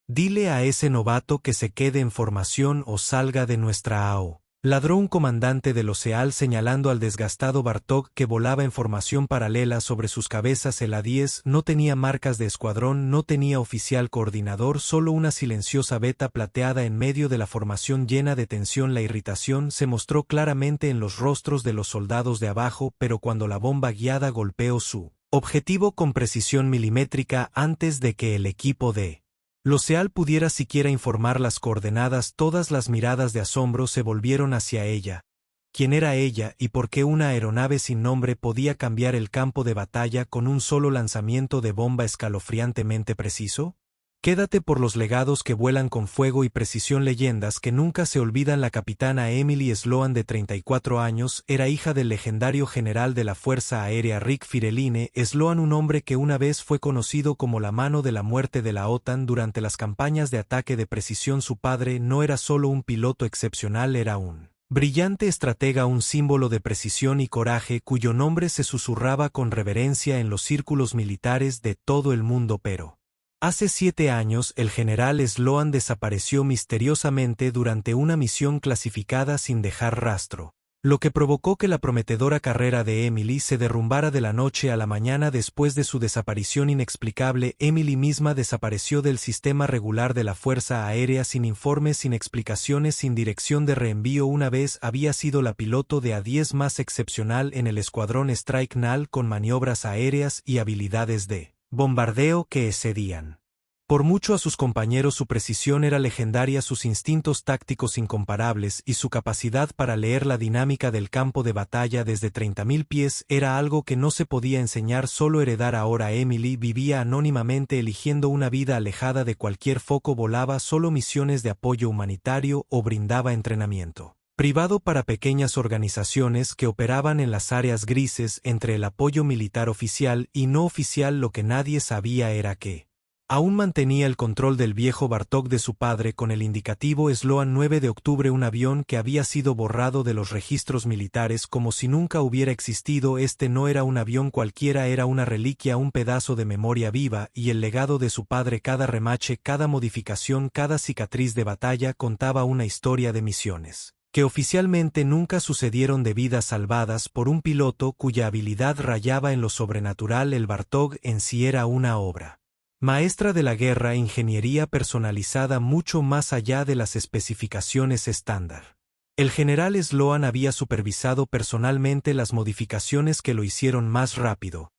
Dile a ese novato que se quede en formación o salga de nuestra AO. Ladró un comandante del OSEAL señalando al desgastado Bartók que volaba en formación paralela sobre sus cabezas. El A-10 no tenía marcas de escuadrón, no tenía oficial coordinador, solo una silenciosa veta plateada en medio de la formación llena de tensión. La irritación se mostró claramente en los rostros de los soldados de abajo, pero cuando la bomba guiada golpeó su objetivo con precisión milimétrica antes de que el equipo de LOSEAL pudiera siquiera informar las coordenadas, todas las miradas de asombro se volvieron hacia ella. ¿Quién era ella y por qué una aeronave sin nombre podía cambiar el campo de batalla con un solo lanzamiento de bomba escalofriantemente preciso? Quédate por los legados que vuelan con fuego y precisión. Leyendas que nunca se olvidan. La capitana Emily Sloan, de 34 años, era hija del legendario general de la Fuerza Aérea Rick Fireline Sloan, un hombre que una vez fue conocido como la mano de la muerte de la OTAN durante las campañas de ataque de precisión. Su padre no era solo un piloto excepcional, era un brillante estratega, un símbolo de precisión y coraje cuyo nombre se susurraba con reverencia en los círculos militares de todo el mundo. Pero hace 7 años el general Sloan desapareció misteriosamente durante una misión clasificada sin dejar rastro, lo que provocó que la prometedora carrera de Emily se derrumbara de la noche a la mañana. Después de su desaparición inexplicable, Emily misma desapareció del sistema regular de la Fuerza Aérea sin informes, sin explicaciones, sin dirección de reenvío. Una vez había sido la piloto de A-10 más excepcional en el escuadrón Strike NAL, con maniobras aéreas y habilidades de bombardeo que excedían por mucho a sus compañeros. Su precisión era legendaria, sus instintos tácticos incomparables y su capacidad para leer la dinámica del campo de batalla desde 30.000 pies era algo que no se podía enseñar, solo heredar. Ahora Emily vivía anónimamente, eligiendo una vida alejada de cualquier foco, volaba solo misiones de apoyo humanitario o brindaba entrenamiento privado para pequeñas organizaciones que operaban en las áreas grises entre el apoyo militar oficial y no oficial. Lo que nadie sabía era que aún mantenía el control del viejo Bartók de su padre con el indicativo Sloan. 9 de octubre, un avión que había sido borrado de los registros militares como si nunca hubiera existido. Este no era un avión cualquiera, era una reliquia, un pedazo de memoria viva y el legado de su padre. Cada remache, cada modificación, cada cicatriz de batalla contaba una historia de misiones que oficialmente nunca sucedieron, de vidas salvadas por un piloto cuya habilidad rayaba en lo sobrenatural. El Bartók en sí era una obra maestra de la guerra, ingeniería personalizada mucho más allá de las especificaciones estándar. El general Sloan había supervisado personalmente las modificaciones que lo hicieron más rápido,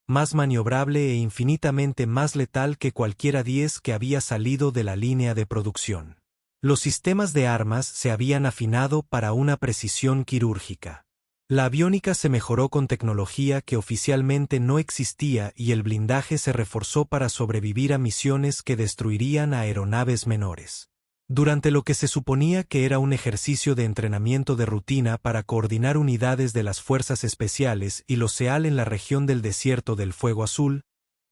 más maniobrable e infinitamente más letal que cualquier A-10 que había salido de la línea de producción. Los sistemas de armas se habían afinado para una precisión quirúrgica. La aviónica se mejoró con tecnología que oficialmente no existía y el blindaje se reforzó para sobrevivir a misiones que destruirían aeronaves menores. Durante lo que se suponía que era un ejercicio de entrenamiento de rutina para coordinar unidades de las fuerzas especiales y LOSEAL en la región del Desierto del Fuego Azul,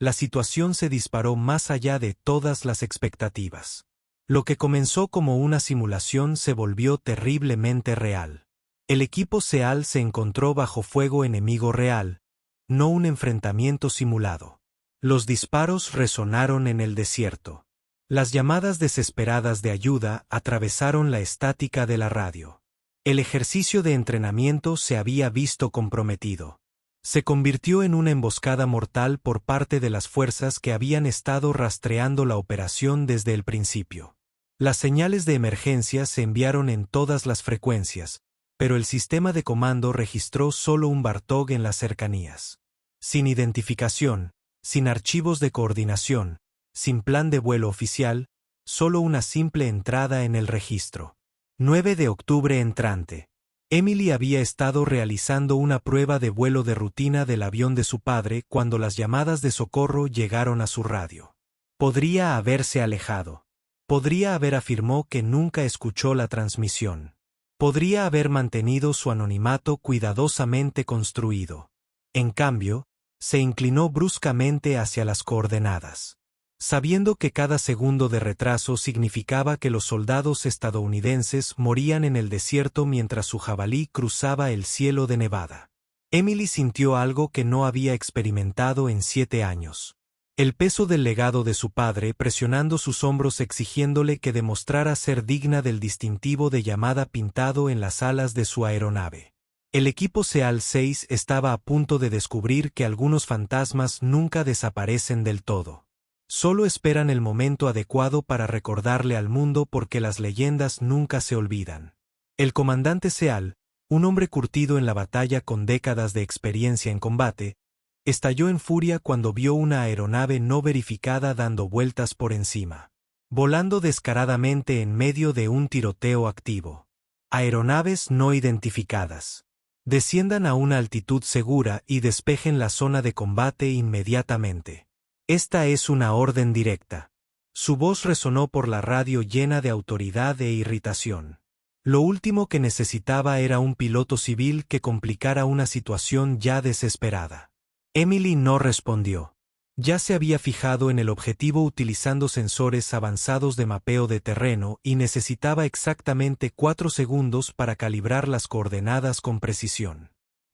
la situación se disparó más allá de todas las expectativas. Lo que comenzó como una simulación se volvió terriblemente real. El equipo SEAL se encontró bajo fuego enemigo real, no un enfrentamiento simulado. Los disparos resonaron en el desierto. Las llamadas desesperadas de ayuda atravesaron la estática de la radio. El ejercicio de entrenamiento se había visto comprometido. Se convirtió en una emboscada mortal por parte de las fuerzas que habían estado rastreando la operación desde el principio. Las señales de emergencia se enviaron en todas las frecuencias, pero el sistema de comando registró solo un Bartók en las cercanías. Sin identificación, sin archivos de coordinación, sin plan de vuelo oficial, solo una simple entrada en el registro. 9 de octubre entrante. Emily había estado realizando una prueba de vuelo de rutina del avión de su padre cuando las llamadas de socorro llegaron a su radio. Podría haberse alejado. Podría haber afirmado que nunca escuchó la transmisión. Podría haber mantenido su anonimato cuidadosamente construido. En cambio, se inclinó bruscamente hacia las coordenadas. Sabiendo que cada segundo de retraso significaba que los soldados estadounidenses morían en el desierto mientras su jabalí cruzaba el cielo de Nevada. Emily sintió algo que no había experimentado en 7 años. El peso del legado de su padre presionando sus hombros exigiéndole que demostrara ser digna del distintivo de llamada pintado en las alas de su aeronave. El equipo SEAL 6 estaba a punto de descubrir que algunos fantasmas nunca desaparecen del todo. Solo esperan el momento adecuado para recordarle al mundo porque las leyendas nunca se olvidan. El comandante SEAL, un hombre curtido en la batalla con décadas de experiencia en combate, estalló en furia cuando vio una aeronave no verificada dando vueltas por encima, volando descaradamente en medio de un tiroteo activo. Aeronaves no identificadas. Desciendan a una altitud segura y despejen la zona de combate inmediatamente. Esta es una orden directa. Su voz resonó por la radio llena de autoridad e irritación. Lo último que necesitaba era un piloto civil que complicara una situación ya desesperada. Emily no respondió. Ya se había fijado en el objetivo utilizando sensores avanzados de mapeo de terreno y necesitaba exactamente 4 segundos para calibrar las coordenadas con precisión.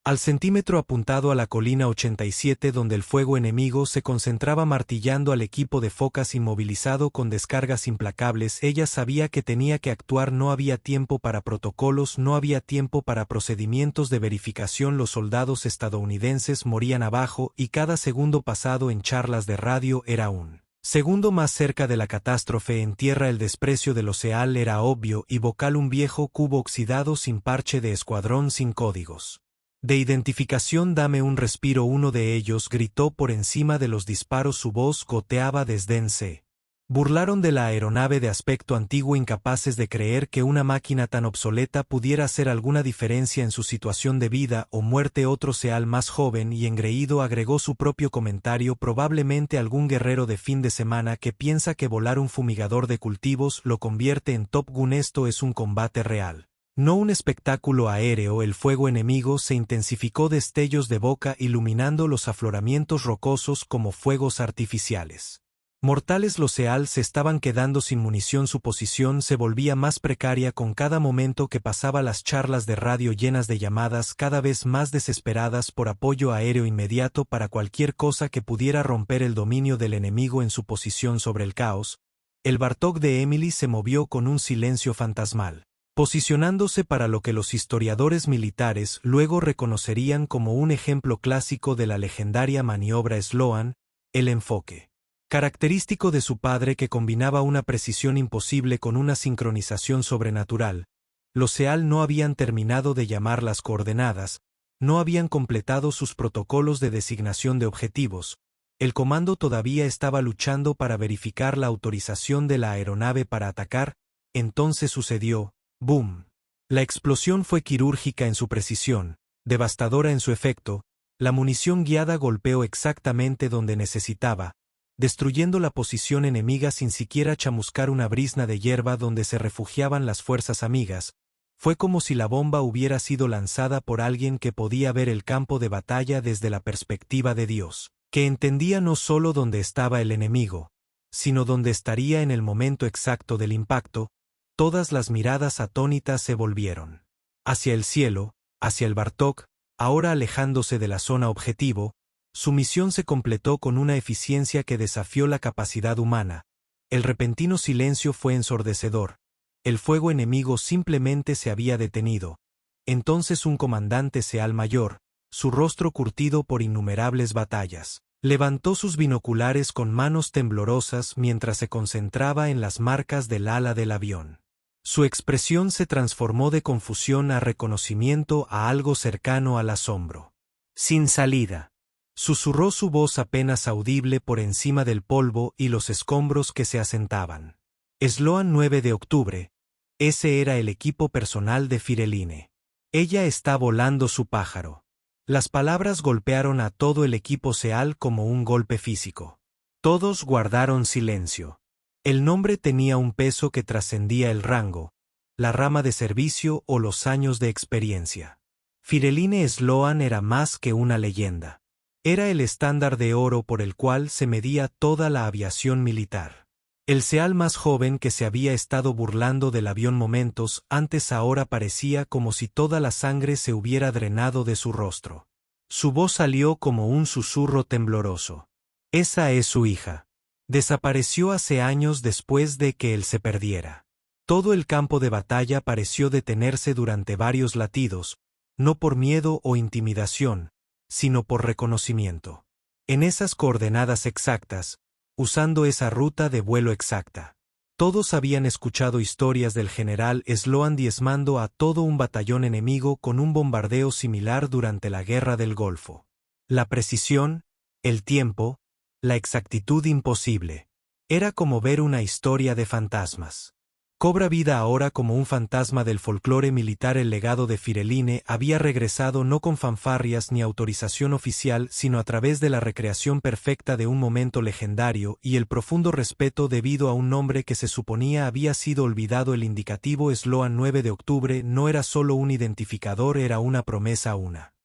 Al centímetro apuntado a la colina 87 donde el fuego enemigo se concentraba martillando al equipo de focas inmovilizado con descargas implacables, ella sabía que tenía que actuar. No había tiempo para protocolos, no había tiempo para procedimientos de verificación. Los soldados estadounidenses morían abajo y cada segundo pasado en charlas de radio era un segundo más cerca de la catástrofe. En tierra el desprecio de los SEAL era obvio y vocal, un viejo cubo oxidado sin parche de escuadrón sin códigos de identificación. Dame un respiro. Uno de ellos gritó por encima de los disparos. Su voz goteaba desdén. Se burlaron de la aeronave de aspecto antiguo, incapaces de creer que una máquina tan obsoleta pudiera hacer alguna diferencia en su situación de vida o muerte. Otro SEAL más joven y engreído agregó su propio comentario: probablemente algún guerrero de fin de semana que piensa que volar un fumigador de cultivos lo convierte en Top Gun. Esto es un combate real, no un espectáculo aéreo. El fuego enemigo se intensificó, destellos de boca iluminando los afloramientos rocosos como fuegos artificiales mortales. Los SEAL se estaban quedando sin munición. Su posición se volvía más precaria con cada momento que pasaba. Las charlas de radio llenas de llamadas cada vez más desesperadas por apoyo aéreo inmediato para cualquier cosa que pudiera romper el dominio del enemigo en su posición sobre el caos. El Bartok de Emily se movió con un silencio fantasmal, posicionándose para lo que los historiadores militares luego reconocerían como un ejemplo clásico de la legendaria maniobra Sloan, el enfoque característico de su padre que combinaba una precisión imposible con una sincronización sobrenatural. Los SEAL no habían terminado de llamar las coordenadas, no habían completado sus protocolos de designación de objetivos. El comando todavía estaba luchando para verificar la autorización de la aeronave para atacar. Entonces sucedió. ¡Boom! La explosión fue quirúrgica en su precisión, devastadora en su efecto. La munición guiada golpeó exactamente donde necesitaba, destruyendo la posición enemiga sin siquiera chamuscar una brizna de hierba donde se refugiaban las fuerzas amigas. Fue como si la bomba hubiera sido lanzada por alguien que podía ver el campo de batalla desde la perspectiva de Dios, que entendía no solo dónde estaba el enemigo, sino dónde estaría en el momento exacto del impacto. Todas las miradas atónitas se volvieron hacia el cielo, hacia el Bartok, ahora alejándose de la zona objetivo. Su misión se completó con una eficiencia que desafió la capacidad humana. El repentino silencio fue ensordecedor. El fuego enemigo simplemente se había detenido. Entonces un comandante SEAL mayor, su rostro curtido por innumerables batallas, levantó sus binoculares con manos temblorosas mientras se concentraba en las marcas del ala del avión. Su expresión se transformó de confusión a reconocimiento, a algo cercano al asombro. Sin salida. Susurró su voz apenas audible por encima del polvo y los escombros que se asentaban. Sloan 9 de octubre. Ese era el equipo personal de Fireline. Ella está volando su pájaro. Las palabras golpearon a todo el equipo SEAL como un golpe físico. Todos guardaron silencio. El nombre tenía un peso que trascendía el rango, la rama de servicio o los años de experiencia. Fireline Sloan era más que una leyenda. Era el estándar de oro por el cual se medía toda la aviación militar. El SEAL más joven que se había estado burlando del avión momentos antes ahora parecía como si toda la sangre se hubiera drenado de su rostro. Su voz salió como un susurro tembloroso. Esa es su hija. Desapareció hace años después de que él se perdiera. Todo el campo de batalla pareció detenerse durante varios latidos, no por miedo o intimidación, sino por reconocimiento. En esas coordenadas exactas, usando esa ruta de vuelo exacta. Todos habían escuchado historias del general Sloan diezmando a todo un batallón enemigo con un bombardeo similar durante la Guerra del Golfo. La precisión, el tiempo, la exactitud imposible. Era como ver una historia de fantasmas. Cobra vida ahora como un fantasma del folclore militar. El legado de Fireline había regresado no con fanfarrias ni autorización oficial, sino a través de la recreación perfecta de un momento legendario y el profundo respeto debido a un nombre que se suponía había sido olvidado. El indicativo Sloan 9 de octubre no era solo un identificador, era una promesa,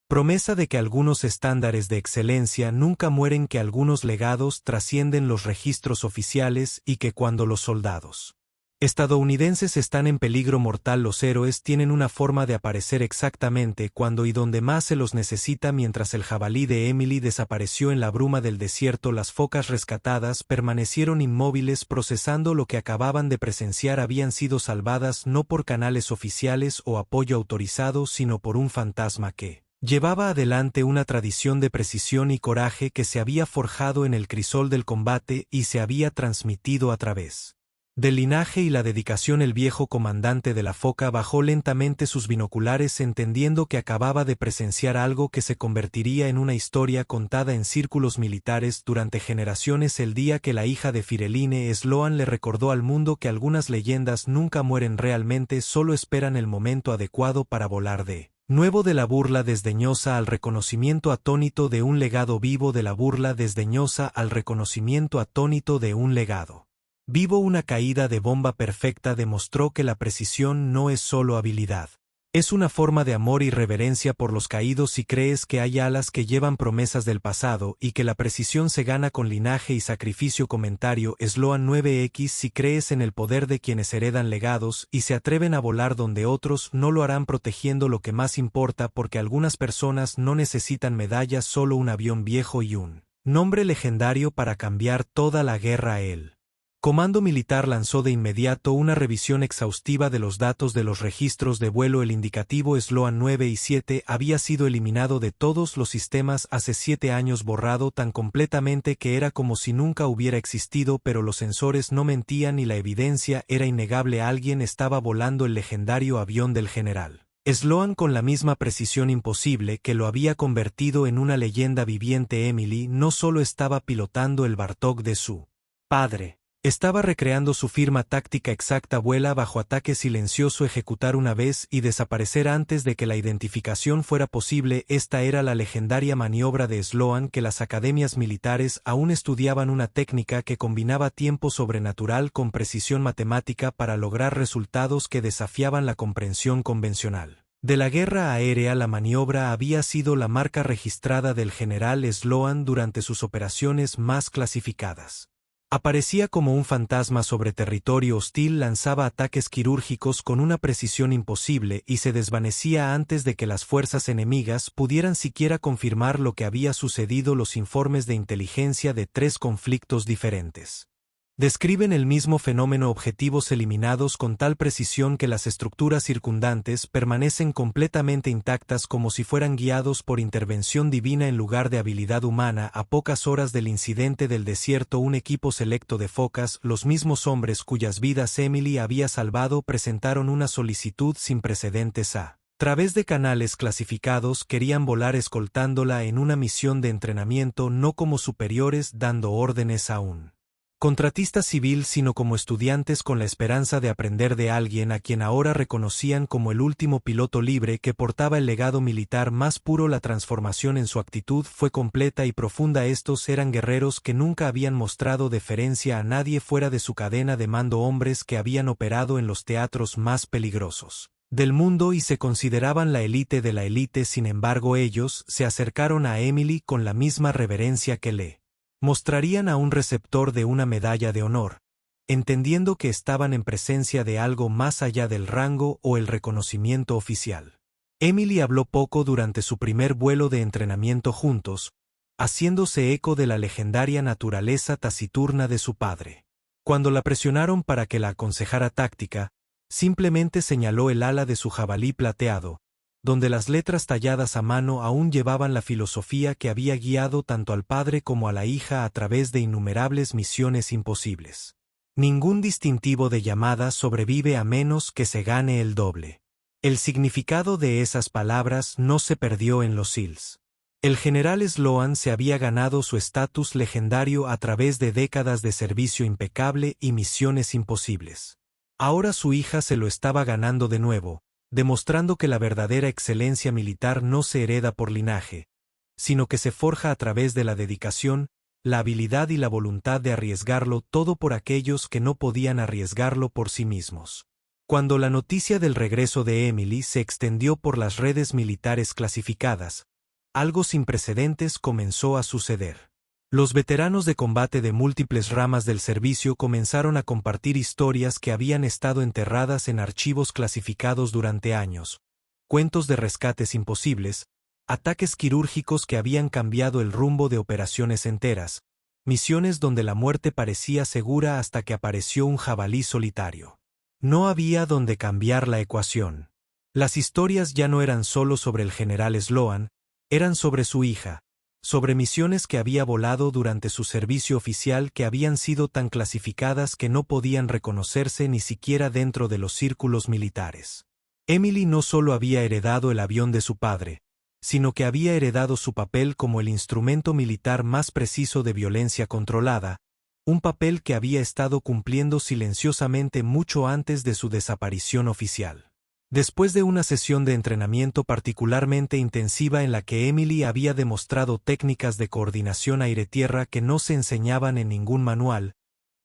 promesa de que algunos estándares de excelencia nunca mueren, que algunos legados trascienden los registros oficiales y que cuando los soldados estadounidenses están en peligro mortal, los héroes tienen una forma de aparecer exactamente cuando y donde más se los necesita. Mientras el jabalí de Emily desapareció en la bruma del desierto, las focas rescatadas permanecieron inmóviles procesando lo que acababan de presenciar. Habían sido salvadas no por canales oficiales o apoyo autorizado, sino por un fantasma que llevaba adelante una tradición de precisión y coraje que se había forjado en el crisol del combate y se había transmitido a través del linaje y la dedicación. El viejo comandante de la foca bajó lentamente sus binoculares, entendiendo que acababa de presenciar algo que se convertiría en una historia contada en círculos militares durante generaciones. El día que la hija de Fireline, Sloan, le recordó al mundo que algunas leyendas nunca mueren realmente, solo esperan el momento adecuado para volar de nuevo. De la burla desdeñosa al reconocimiento atónito de un legado vivo, de la burla desdeñosa al reconocimiento atónito de un legado vivo. Una caída de bomba perfecta demostró que la precisión no es solo habilidad. Es una forma de amor y reverencia por los caídos. Si crees que hay alas que llevan promesas del pasado y que la precisión se gana con linaje y sacrificio. Comentario Sloan 9X. Si crees en el poder de quienes heredan legados y se atreven a volar donde otros no lo harán, protegiendo lo que más importa, porque algunas personas no necesitan medallas, solo un avión viejo y un nombre legendario para cambiar toda la guerra. El Comando Militar lanzó de inmediato una revisión exhaustiva de los datos de los registros de vuelo. El indicativo Sloan 9 y 7 había sido eliminado de todos los sistemas hace 7 años, borrado tan completamente que era como si nunca hubiera existido, pero los sensores no mentían y la evidencia era innegable. Alguien estaba volando el legendario avión del general Sloan con la misma precisión imposible que lo había convertido en una leyenda viviente. Emily no solo estaba pilotando el Bartok de su padre, estaba recreando su firma táctica exacta. Vuela bajo ataque silencioso, ejecutar una vez y desaparecer antes de que la identificación fuera posible. Esta era la legendaria maniobra de Sloan que las academias militares aún estudiaban, una técnica que combinaba tiempo sobrenatural con precisión matemática para lograr resultados que desafiaban la comprensión convencional de la guerra aérea. La maniobra había sido la marca registrada del general Sloan durante sus operaciones más clasificadas. Aparecía como un fantasma sobre territorio hostil, lanzaba ataques quirúrgicos con una precisión imposible y se desvanecía antes de que las fuerzas enemigas pudieran siquiera confirmar lo que había sucedido. Los informes de inteligencia de 3 conflictos diferentes describen el mismo fenómeno: objetivos eliminados con tal precisión que las estructuras circundantes permanecen completamente intactas, como si fueran guiados por intervención divina en lugar de habilidad humana. A pocas horas del incidente del desierto, un equipo selecto de focas, los mismos hombres cuyas vidas Emily había salvado, presentaron una solicitud sin precedentes a través de canales clasificados. Querían volar escoltándola en una misión de entrenamiento, no como superiores dando órdenes a un contratista civil, sino como estudiantes con la esperanza de aprender de alguien a quien ahora reconocían como el último piloto libre que portaba el legado militar más puro. La transformación en su actitud fue completa y profunda. Estos eran guerreros que nunca habían mostrado deferencia a nadie fuera de su cadena de mando, hombres que habían operado en los teatros más peligrosos del mundo y se consideraban la élite de la élite. Sin embargo, ellos se acercaron a Emily con la misma reverencia que le mostrarían a un receptor de una medalla de honor, entendiendo que estaban en presencia de algo más allá del rango o el reconocimiento oficial. Emily habló poco durante su primer vuelo de entrenamiento juntos, haciéndose eco de la legendaria naturaleza taciturna de su padre. Cuando la presionaron para que la aconsejara táctica, simplemente señaló el ala de su jabalí plateado, donde las letras talladas a mano aún llevaban la filosofía que había guiado tanto al padre como a la hija a través de innumerables misiones imposibles. Ningún distintivo de llamada sobrevive a menos que se gane el doble. El significado de esas palabras no se perdió en los SEALs. El general Sloan se había ganado su estatus legendario a través de décadas de servicio impecable y misiones imposibles. Ahora su hija se lo estaba ganando de nuevo, demostrando que la verdadera excelencia militar no se hereda por linaje, sino que se forja a través de la dedicación, la habilidad y la voluntad de arriesgarlo todo por aquellos que no podían arriesgarlo por sí mismos. Cuando la noticia del regreso de Emily se extendió por las redes militares clasificadas, algo sin precedentes comenzó a suceder. Los veteranos de combate de múltiples ramas del servicio comenzaron a compartir historias que habían estado enterradas en archivos clasificados durante años, cuentos de rescates imposibles, ataques quirúrgicos que habían cambiado el rumbo de operaciones enteras, misiones donde la muerte parecía segura hasta que apareció un jabalí solitario. No había donde cambiar la ecuación. Las historias ya no eran solo sobre el general Sloan, eran sobre su hija, sobre misiones que había volado durante su servicio oficial que habían sido tan clasificadas que no podían reconocerse ni siquiera dentro de los círculos militares. Emily no solo había heredado el avión de su padre, sino que había heredado su papel como el instrumento militar más preciso de violencia controlada, un papel que había estado cumpliendo silenciosamente mucho antes de su desaparición oficial. Después de una sesión de entrenamiento particularmente intensiva en la que Emily había demostrado técnicas de coordinación aire-tierra que no se enseñaban en ningún manual,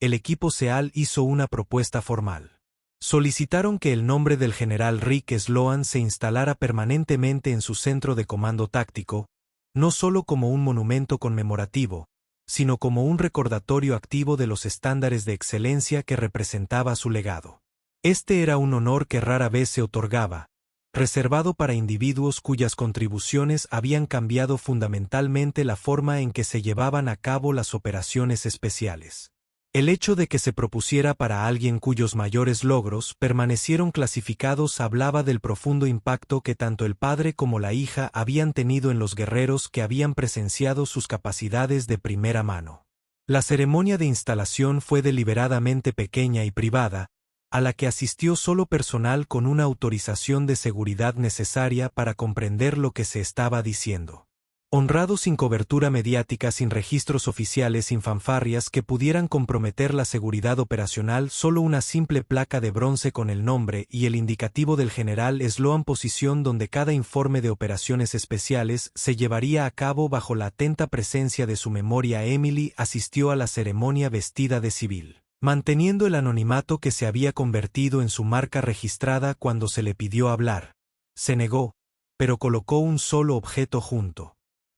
el equipo SEAL hizo una propuesta formal. Solicitaron que el nombre del general Rick Sloan se instalara permanentemente en su centro de comando táctico, no solo como un monumento conmemorativo, sino como un recordatorio activo de los estándares de excelencia que representaba su legado. Este era un honor que rara vez se otorgaba, reservado para individuos cuyas contribuciones habían cambiado fundamentalmente la forma en que se llevaban a cabo las operaciones especiales. El hecho de que se propusiera para alguien cuyos mayores logros permanecieron clasificados hablaba del profundo impacto que tanto el padre como la hija habían tenido en los guerreros que habían presenciado sus capacidades de primera mano. La ceremonia de instalación fue deliberadamente pequeña y privada, a la que asistió solo personal con una autorización de seguridad necesaria para comprender lo que se estaba diciendo. Honrado sin cobertura mediática, sin registros oficiales, sin fanfarrias que pudieran comprometer la seguridad operacional, solo una simple placa de bronce con el nombre y el indicativo del general Sloan, posición donde cada informe de operaciones especiales se llevaría a cabo bajo la atenta presencia de su memoria. Emily asistió a la ceremonia vestida de civil, manteniendo el anonimato que se había convertido en su marca registrada. Cuando se le pidió hablar, se negó, pero colocó un solo objeto junto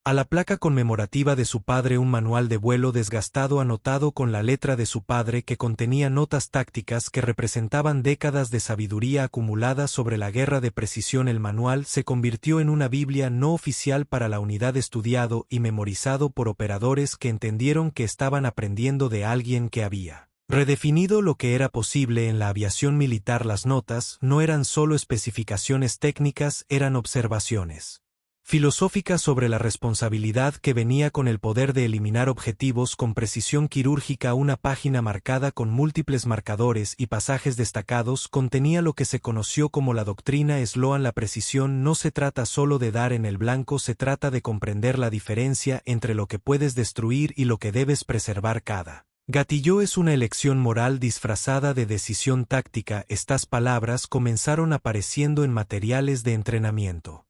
a la placa conmemorativa de su padre, un manual de vuelo desgastado anotado con la letra de su padre que contenía notas tácticas que representaban décadas de sabiduría acumulada sobre la guerra de precisión. El manual se convirtió en una Biblia no oficial para la unidad, estudiado y memorizado por operadores que entendieron que estaban aprendiendo de alguien que había redefinido lo que era posible en la aviación militar. Las notas no eran solo especificaciones técnicas, eran observaciones filosóficas sobre la responsabilidad que venía con el poder de eliminar objetivos con precisión quirúrgica. Una página marcada con múltiples marcadores y pasajes destacados contenía lo que se conoció como la doctrina Sloan. La precisión no se trata solo de dar en el blanco, se trata de comprender la diferencia entre lo que puedes destruir y lo que debes preservar. Cada gatillo es una elección moral disfrazada de decisión táctica. Estas palabras comenzaron apareciendo en materiales de entrenamiento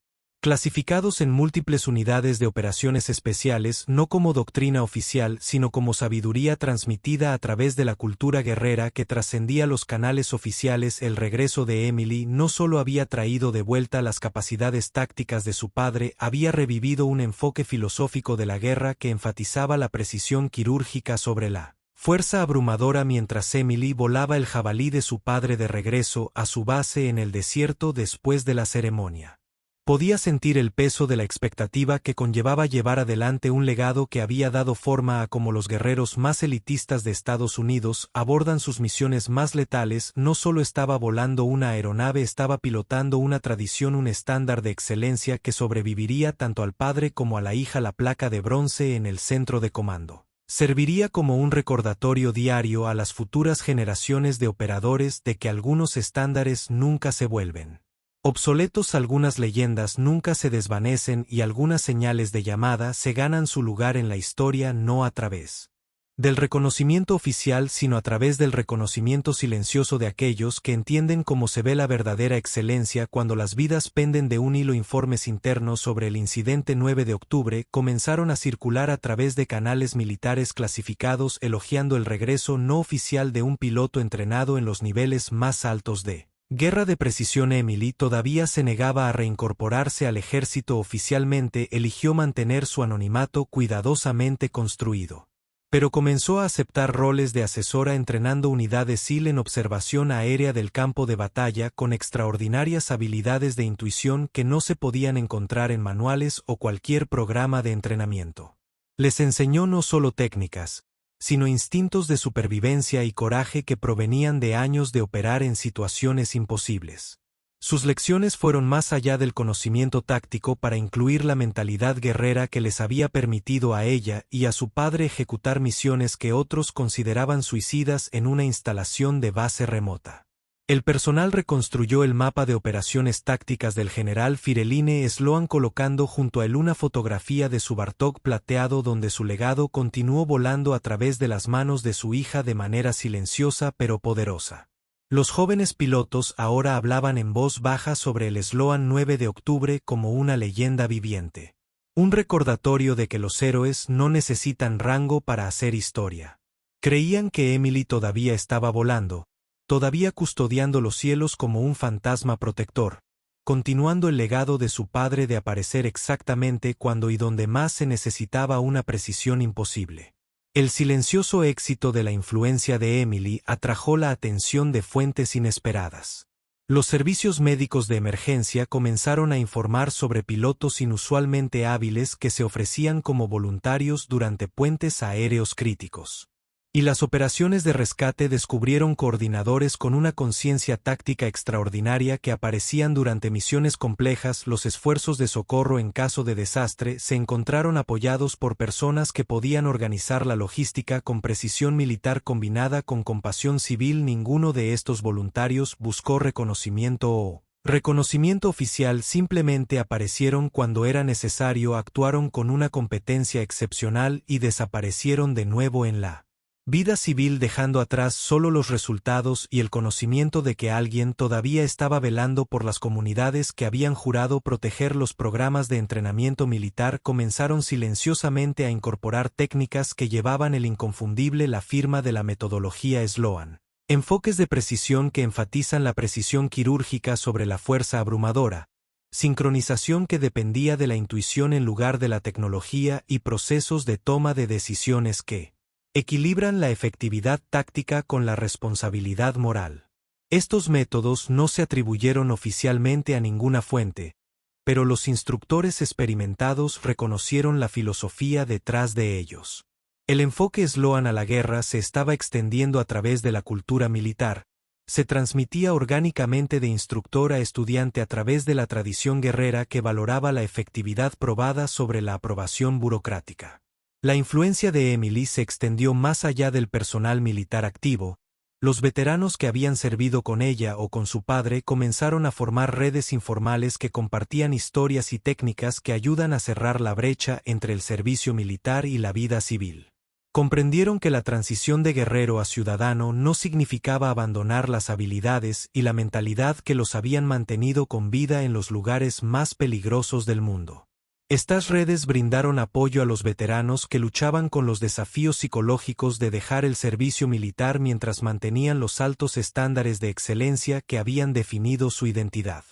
clasificados en múltiples unidades de operaciones especiales, no como doctrina oficial, sino como sabiduría transmitida a través de la cultura guerrera que trascendía los canales oficiales. El regreso de Emily no solo había traído de vuelta las capacidades tácticas de su padre, había revivido un enfoque filosófico de la guerra que enfatizaba la precisión quirúrgica sobre la fuerza abrumadora. Mientras Emily volaba el jabalí de su padre de regreso a su base en el desierto después de la ceremonia, Podía sentir el peso de la expectativa que conllevaba llevar adelante un legado que había dado forma a cómo los guerreros más elitistas de Estados Unidos abordan sus misiones más letales. No solo estaba volando una aeronave, estaba pilotando una tradición, un estándar de excelencia que sobreviviría tanto al padre como a la hija. La placa de bronce en el centro de comando serviría como un recordatorio diario a las futuras generaciones de operadores de que algunos estándares nunca se vuelven obsoletos, algunas leyendas nunca se desvanecen y algunas señales de llamada se ganan su lugar en la historia no a través del reconocimiento oficial, sino a través del reconocimiento silencioso de aquellos que entienden cómo se ve la verdadera excelencia cuando las vidas penden de un hilo. Informes internos sobre el incidente 9 de octubre comenzaron a circular a través de canales militares clasificados elogiando el regreso no oficial de un piloto entrenado en los niveles más altos de guerra de precisión. Emily todavía se negaba a reincorporarse al ejército oficialmente, eligió mantener su anonimato cuidadosamente construido. Pero comenzó a aceptar roles de asesora entrenando unidades SEAL en observación aérea del campo de batalla con extraordinarias habilidades de intuición que no se podían encontrar en manuales o cualquier programa de entrenamiento. Les enseñó no solo técnicas, sino instintos de supervivencia y coraje que provenían de años de operar en situaciones imposibles. Sus lecciones fueron más allá del conocimiento táctico para incluir la mentalidad guerrera que les había permitido a ella y a su padre ejecutar misiones que otros consideraban suicidas en una instalación de base remota. El personal reconstruyó el mapa de operaciones tácticas del general Fireline Sloan colocando junto a él una fotografía de su Bartok plateado donde su legado continuó volando a través de las manos de su hija de manera silenciosa pero poderosa. Los jóvenes pilotos ahora hablaban en voz baja sobre el Sloan 9 de octubre como una leyenda viviente. Un recordatorio de que los héroes no necesitan rango para hacer historia. Creían que Emily todavía estaba volando, todavía custodiando los cielos como un fantasma protector, continuando el legado de su padre de aparecer exactamente cuando y donde más se necesitaba una precisión imposible. El silencioso éxito de la influencia de Emily atrajo la atención de fuentes inesperadas. Los servicios médicos de emergencia comenzaron a informar sobre pilotos inusualmente hábiles que se ofrecían como voluntarios durante puentes aéreos críticos. Y las operaciones de rescate descubrieron coordinadores con una conciencia táctica extraordinaria que aparecían durante misiones complejas. Los esfuerzos de socorro en caso de desastre se encontraron apoyados por personas que podían organizar la logística con precisión militar combinada con compasión civil. Ninguno de estos voluntarios buscó reconocimiento o reconocimiento oficial, simplemente aparecieron cuando era necesario, actuaron con una competencia excepcional y desaparecieron de nuevo en la vida civil, dejando atrás solo los resultados y el conocimiento de que alguien todavía estaba velando por las comunidades que habían jurado proteger. Los programas de entrenamiento militar comenzaron silenciosamente a incorporar técnicas que llevaban el inconfundible la firma de la metodología Sloan. Enfoques de precisión que enfatizan la precisión quirúrgica sobre la fuerza abrumadora, sincronización que dependía de la intuición en lugar de la tecnología y procesos de toma de decisiones que equilibran la efectividad táctica con la responsabilidad moral. Estos métodos no se atribuyeron oficialmente a ninguna fuente, pero los instructores experimentados reconocieron la filosofía detrás de ellos. El enfoque Sloan a la guerra se estaba extendiendo a través de la cultura militar, se transmitía orgánicamente de instructor a estudiante a través de la tradición guerrera que valoraba la efectividad probada sobre la aprobación burocrática. La influencia de Emily se extendió más allá del personal militar activo. Los veteranos que habían servido con ella o con su padre comenzaron a formar redes informales que compartían historias y técnicas que ayudan a cerrar la brecha entre el servicio militar y la vida civil. Comprendieron que la transición de guerrero a ciudadano no significaba abandonar las habilidades y la mentalidad que los habían mantenido con vida en los lugares más peligrosos del mundo. Estas redes brindaron apoyo a los veteranos que luchaban con los desafíos psicológicos de dejar el servicio militar mientras mantenían los altos estándares de excelencia que habían definido su identidad.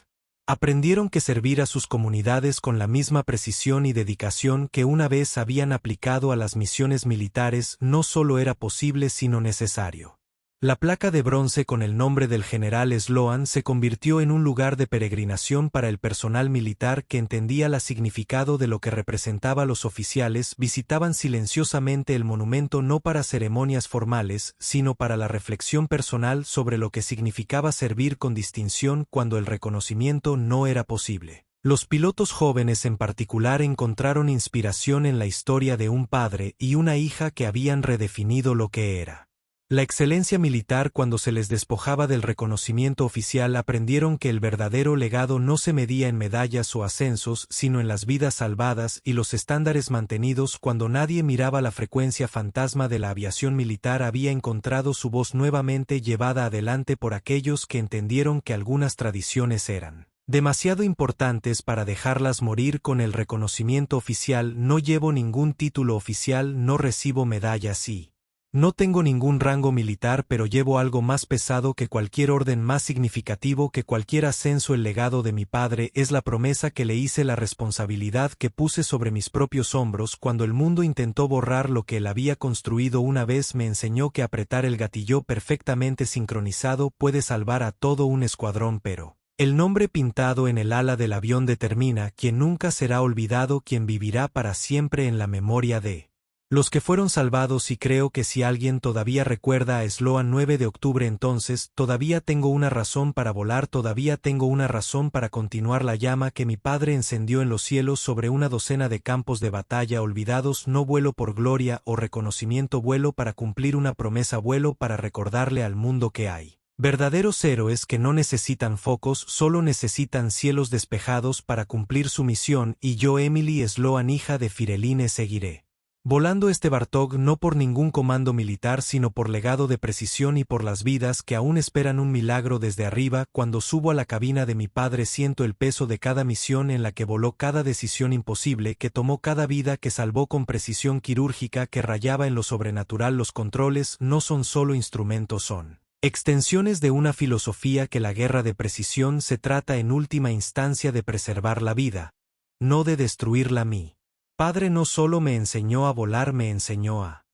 Aprendieron que servir a sus comunidades con la misma precisión y dedicación que una vez habían aplicado a las misiones militares no solo era posible sino necesario. La placa de bronce con el nombre del general Sloan se convirtió en un lugar de peregrinación para el personal militar que entendía el significado de lo que representaba. Los oficiales visitaban silenciosamente el monumento no para ceremonias formales, sino para la reflexión personal sobre lo que significaba servir con distinción cuando el reconocimiento no era posible. Los pilotos jóvenes en particular encontraron inspiración en la historia de un padre y una hija que habían redefinido lo que era la excelencia militar. Cuando se les despojaba del reconocimiento oficial, aprendieron que el verdadero legado no se medía en medallas o ascensos, sino en las vidas salvadas y los estándares mantenidos. Cuando nadie miraba, la frecuencia fantasma de la aviación militar había encontrado su voz nuevamente, llevada adelante por aquellos que entendieron que algunas tradiciones eran demasiado importantes para dejarlas morir. Con el reconocimiento oficial no llevo ningún título oficial, no recibo medallas y no tengo ningún rango militar, pero llevo algo más pesado que cualquier orden, más significativo que cualquier ascenso. El legado de mi padre es la promesa que le hice, la responsabilidad que puse sobre mis propios hombros cuando el mundo intentó borrar lo que él había construido. Una vez me enseñó que apretar el gatillo perfectamente sincronizado puede salvar a todo un escuadrón, pero el nombre pintado en el ala del avión determina quien nunca será olvidado, quien vivirá para siempre en la memoria de los que fueron salvados. Y creo que si alguien todavía recuerda a Sloan 9 de octubre, entonces todavía tengo una razón para volar, todavía tengo una razón para continuar la llama que mi padre encendió en los cielos sobre una docena de campos de batalla olvidados. No vuelo por gloria o reconocimiento, vuelo para cumplir una promesa, vuelo para recordarle al mundo que hay verdaderos héroes que no necesitan focos, solo necesitan cielos despejados para cumplir su misión. Y yo, Emily Sloan, hija de Fireline, seguiré volando este Bartók, no por ningún comando militar, sino por legado de precisión y por las vidas que aún esperan un milagro desde arriba. Cuando subo a la cabina de mi padre siento el peso de cada misión en la que voló, cada decisión imposible que tomó, cada vida que salvó con precisión quirúrgica que rayaba en lo sobrenatural. Los controles no son solo instrumentos, son extensiones de una filosofía que la guerra de precisión se trata en última instancia de preservar la vida, no de destruirla. Mi padre no solo me enseñó a volar, me enseñó a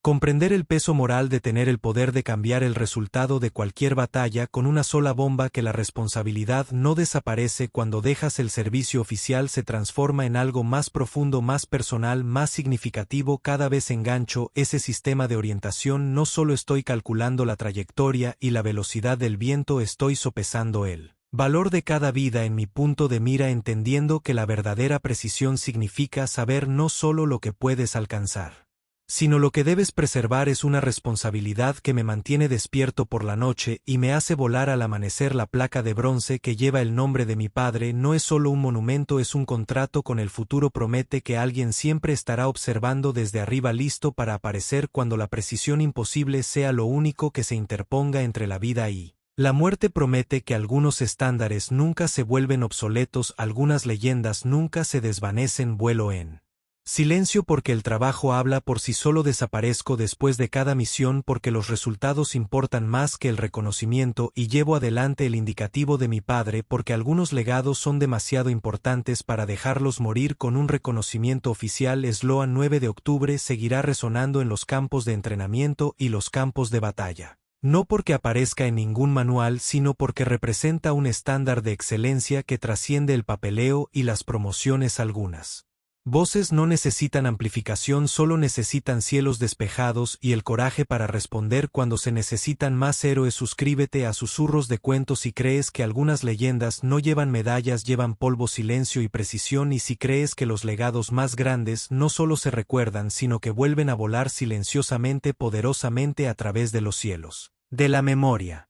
comprender el peso moral de tener el poder de cambiar el resultado de cualquier batalla con una sola bomba, que la responsabilidad no desaparece cuando dejas el servicio oficial, se transforma en algo más profundo, más personal, más significativo. Cada vez engancho ese sistema de orientación, no solo estoy calculando la trayectoria y la velocidad del viento, estoy sopesando el valor de cada vida en mi punto de mira, entendiendo que la verdadera precisión significa saber no solo lo que puedes alcanzar, sino lo que debes preservar. Es una responsabilidad que me mantiene despierto por la noche y me hace volar al amanecer. La placa de bronce que lleva el nombre de mi padre no es solo un monumento, es un contrato con el futuro. Promete que alguien siempre estará observando desde arriba, listo para aparecer cuando la precisión imposible sea lo único que se interponga entre la vida y la muerte. Promete que algunos estándares nunca se vuelven obsoletos, algunas leyendas nunca se desvanecen. Vuelo en silencio porque el trabajo habla por sí solo, desaparezco después de cada misión porque los resultados importan más que el reconocimiento, y llevo adelante el indicativo de mi padre porque algunos legados son demasiado importantes para dejarlos morir. Con un reconocimiento oficial, Sloan 9 de octubre seguirá resonando en los campos de entrenamiento y los campos de batalla. No porque aparezca en ningún manual, sino porque representa un estándar de excelencia que trasciende el papeleo y las promociones. Algunas voces no necesitan amplificación, solo necesitan cielos despejados y el coraje para responder cuando se necesitan más héroes. Suscríbete a Susurros de Cuentos si crees que algunas leyendas no llevan medallas, llevan polvo, silencio y precisión. Y si crees que los legados más grandes no solo se recuerdan, sino que vuelven a volar silenciosamente, poderosamente a través de los cielos de la memoria.